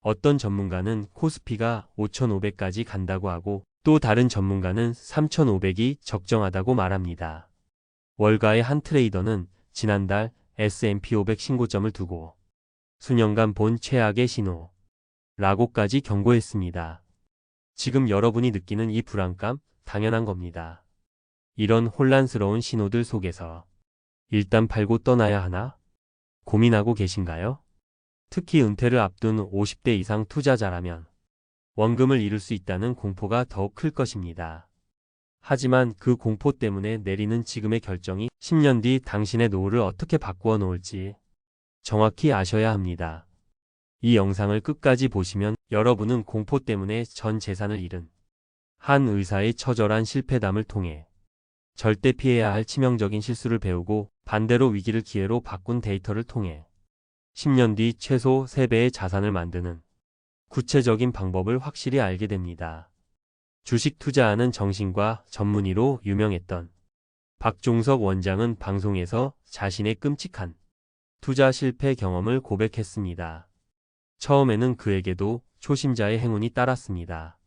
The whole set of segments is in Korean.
어떤 전문가는 코스피가 5,500까지 간다고 하고 또 다른 전문가는 3,500이 적정하다고 말합니다. 월가의 한 트레이더는 지난달 S&P 500 신고점을 두고 수년간 본 최악의 신호라고까지 경고했습니다. 지금 여러분이 느끼는 이 불안감 당연한 겁니다. 이런 혼란스러운 신호들 속에서 일단 팔고 떠나야 하나? 고민하고 계신가요? 특히 은퇴를 앞둔 50대 이상 투자자라면 원금을 잃을 수 있다는 공포가 더욱 클 것입니다. 하지만 그 공포 때문에 내리는 지금의 결정이 10년 뒤 당신의 노후를 어떻게 바꾸어 놓을지 정확히 아셔야 합니다. 이 영상을 끝까지 보시면 여러분은 공포 때문에 전 재산을 잃은 한 의사의 처절한 실패담을 통해 절대 피해야 할 치명적인 실수를 배우고 반대로 위기를 기회로 바꾼 데이터를 통해 10년 뒤 최소 3배의 자산을 만드는 구체적인 방법을 확실히 알게 됩니다. 주식 투자하는 정신과 전문의로 유명했던 박종석 원장은 방송에서 자신의 끔찍한 투자 실패 경험을 고백했습니다. 처음에는 그에게도 초심자의 행운이 따랐습니다.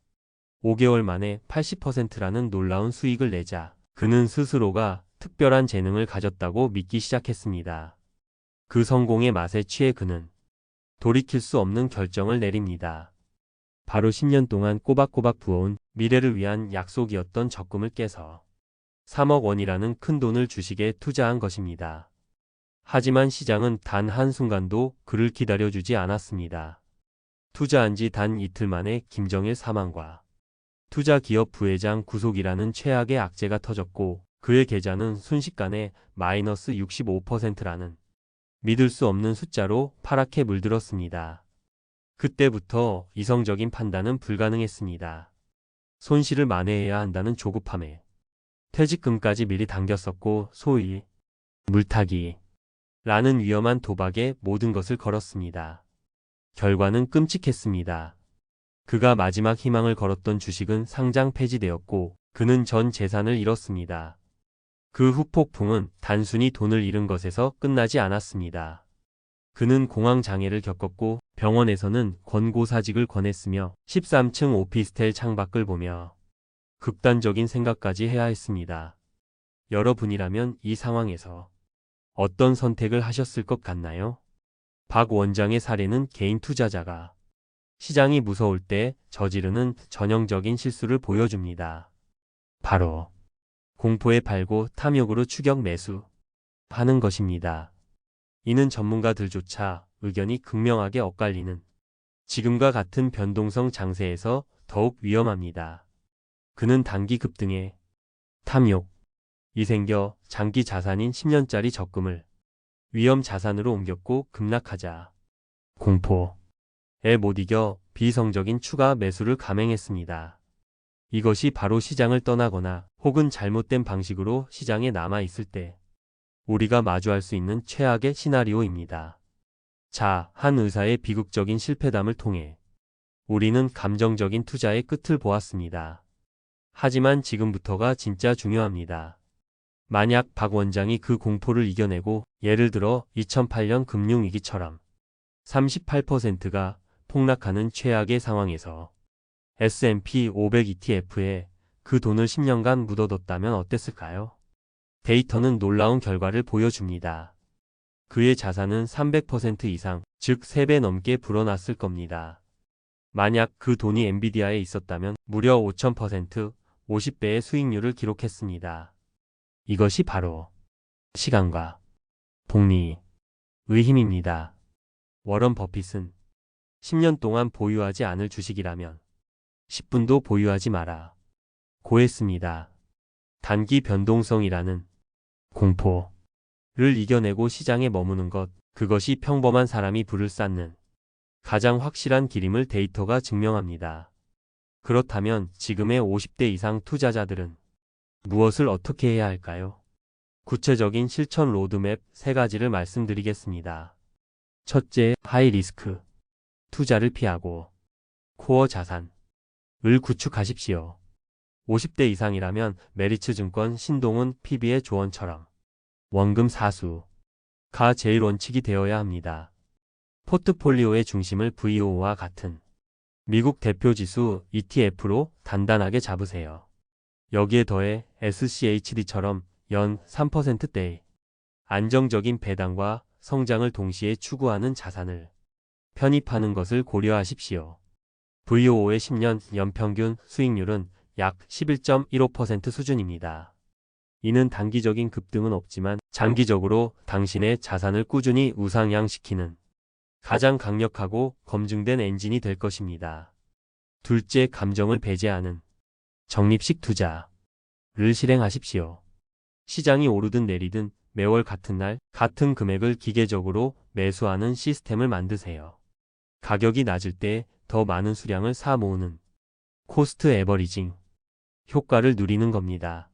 5개월 만에 80%라는 놀라운 수익을 내자 그는 스스로가 특별한 재능을 가졌다고 믿기 시작했습니다. 그 성공의 맛에 취해 그는 돌이킬 수 없는 결정을 내립니다. 바로 10년 동안 꼬박꼬박 부어온 미래를 위한 약속이었던 적금을 깨서 3억 원이라는 큰 돈을 주식에 투자한 것입니다. 하지만 시장은 단 한순간도 그를 기다려주지 않았습니다. 투자한 지 단 이틀 만에 김정일 사망과 투자기업 부회장 구속이라는 최악의 악재가 터졌고 그의 계좌는 순식간에 마이너스 65%라는 믿을 수 없는 숫자로 파랗게 물들었습니다. 그때부터 이성적인 판단은 불가능했습니다. 손실을 만회해야 한다는 조급함에 퇴직금까지 미리 당겼었고 소위 물타기라는 위험한 도박에 모든 것을 걸었습니다. 결과는 끔찍했습니다. 그가 마지막 희망을 걸었던 주식은 상장 폐지되었고 그는 전 재산을 잃었습니다. 그 후폭풍은 단순히 돈을 잃은 것에서 끝나지 않았습니다. 그는 공황장애를 겪었고 병원에서는 권고사직을 권했으며 13층 오피스텔 창밖을 보며 극단적인 생각까지 해야 했습니다. 여러분이라면 이 상황에서 어떤 선택을 하셨을 것 같나요? 박 원장의 사례는 개인 투자자가 시장이 무서울 때 저지르는 전형적인 실수를 보여줍니다. 바로 공포에 팔고 탐욕으로 추격 매수하는 것입니다. 이는 전문가들조차 의견이 극명하게 엇갈리는 지금과 같은 변동성 장세에서 더욱 위험합니다. 그는 단기 급등에 탐욕이 생겨 장기 자산인 10년짜리 적금을 위험 자산으로 옮겼고 급락하자 공포에 못 이겨 비이성적인 추가 매수를 감행했습니다. 이것이 바로 시장을 떠나거나 혹은 잘못된 방식으로 시장에 남아있을 때 우리가 마주할 수 있는 최악의 시나리오입니다. 자, 한 의사의 비극적인 실패담을 통해 우리는 감정적인 투자의 끝을 보았습니다. 하지만 지금부터가 진짜 중요합니다. 만약 박 원장이 그 공포를 이겨내고 예를 들어 2008년 금융위기처럼 38%가 폭락하는 최악의 상황에서 S&P 500 ETF에 그 돈을 10년간 묻어뒀다면 어땠을까요? 데이터는 놀라운 결과를 보여줍니다. 그의 자산은 300% 이상, 즉 3배 넘게 불어났을 겁니다. 만약 그 돈이 엔비디아에 있었다면 무려 5000%, 50배의 수익률을 기록했습니다. 이것이 바로 시간과 복리의 힘입니다. 워런 버핏은 10년 동안 보유하지 않을 주식이라면 10분도 보유하지 마라 고했습니다. 단기 변동성이라는 공포를 이겨내고 시장에 머무는 것, 그것이 평범한 사람이 부를 쌓는 가장 확실한 길임을 데이터가 증명합니다. 그렇다면 지금의 50대 이상 투자자들은 무엇을 어떻게 해야 할까요? 구체적인 실천 로드맵 3가지를 말씀드리겠습니다. 첫째, 하이 리스크 투자를 피하고 코어 자산을 구축하십시오. 50대 이상이라면 메리츠증권 신동훈 PB의 조언처럼 원금 사수가 제일 원칙이 되어야 합니다. 포트폴리오의 중심을 VO와 같은 미국 대표 지수 ETF로 단단하게 잡으세요. 여기에 더해 SCHD처럼 연 3%대의 안정적인 배당과 성장을 동시에 추구하는 자산을 편입하는 것을 고려하십시오. VO의 10년 연평균 수익률은 약 11.15% 수준입니다. 이는 단기적인 급등은 없지만 장기적으로 당신의 자산을 꾸준히 우상향시키는 가장 강력하고 검증된 엔진이 될 것입니다. 둘째, 감정을 배제하는 적립식 투자를 실행하십시오. 시장이 오르든 내리든 매월 같은 날 같은 금액을 기계적으로 매수하는 시스템을 만드세요. 가격이 낮을 때 더 많은 수량을 사 모으는 코스트 에버리징 효과를 누리는 겁니다.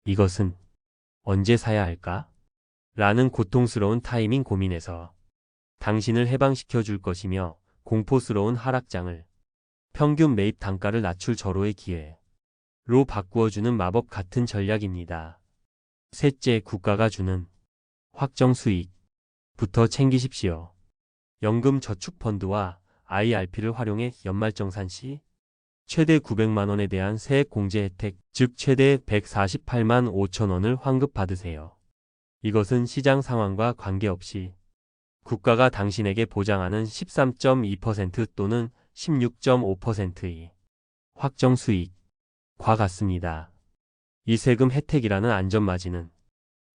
이것은 언제 사야 할까? 라는 고통스러운 타이밍 고민에서 당신을 해방시켜 줄 것이며 공포스러운 하락장을 평균 매입 단가를 낮출 절호의 기회로 바꾸어주는 마법 같은 전략입니다. 셋째, 국가가 주는 확정 수익부터 챙기십시오. 연금 저축 펀드와 IRP를 활용해 연말정산 시 최대 900만 원에 대한 세액 공제 혜택, 즉 최대 148만 5천 원을 환급받으세요. 이것은 시장 상황과 관계없이 국가가 당신에게 보장하는 13.2% 또는 16.5%의 확정 수익과 같습니다. 이 세금 혜택이라는 안전마진은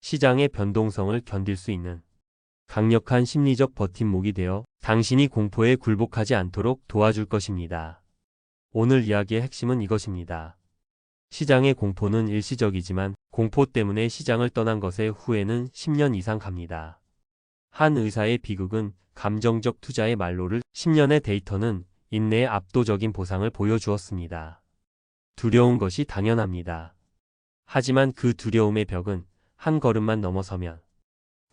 시장의 변동성을 견딜 수 있는 강력한 심리적 버팀목이 되어 당신이 공포에 굴복하지 않도록 도와줄 것입니다. 오늘 이야기의 핵심은 이것입니다. 시장의 공포는 일시적이지만 공포 때문에 시장을 떠난 것의 후회는 10년 이상 갑니다. 한 의사의 비극은 감정적 투자의 말로를 10년의 데이터는 인내의 압도적인 보상을 보여주었습니다. 두려운 것이 당연합니다. 하지만 그 두려움의 벽은 한 걸음만 넘어서면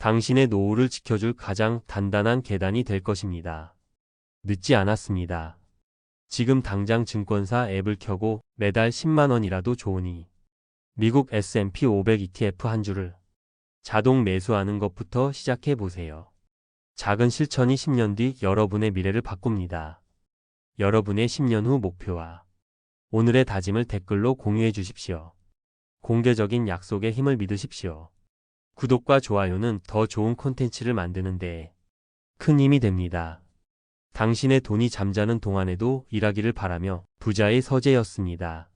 당신의 노후를 지켜줄 가장 단단한 계단이 될 것입니다. 늦지 않았습니다. 지금 당장 증권사 앱을 켜고 매달 10만 원이라도 좋으니 미국 S&P 500 ETF 한 주를 자동 매수하는 것부터 시작해 보세요. 작은 실천이 10년 뒤 여러분의 미래를 바꿉니다. 여러분의 10년 후 목표와 오늘의 다짐을 댓글로 공유해 주십시오. 공개적인 약속의 힘을 믿으십시오. 구독과 좋아요는 더 좋은 콘텐츠를 만드는 데 큰 힘이 됩니다. 당신의 돈이 잠자는 동안에도 일하기를 바라며 부자의 서재였습니다.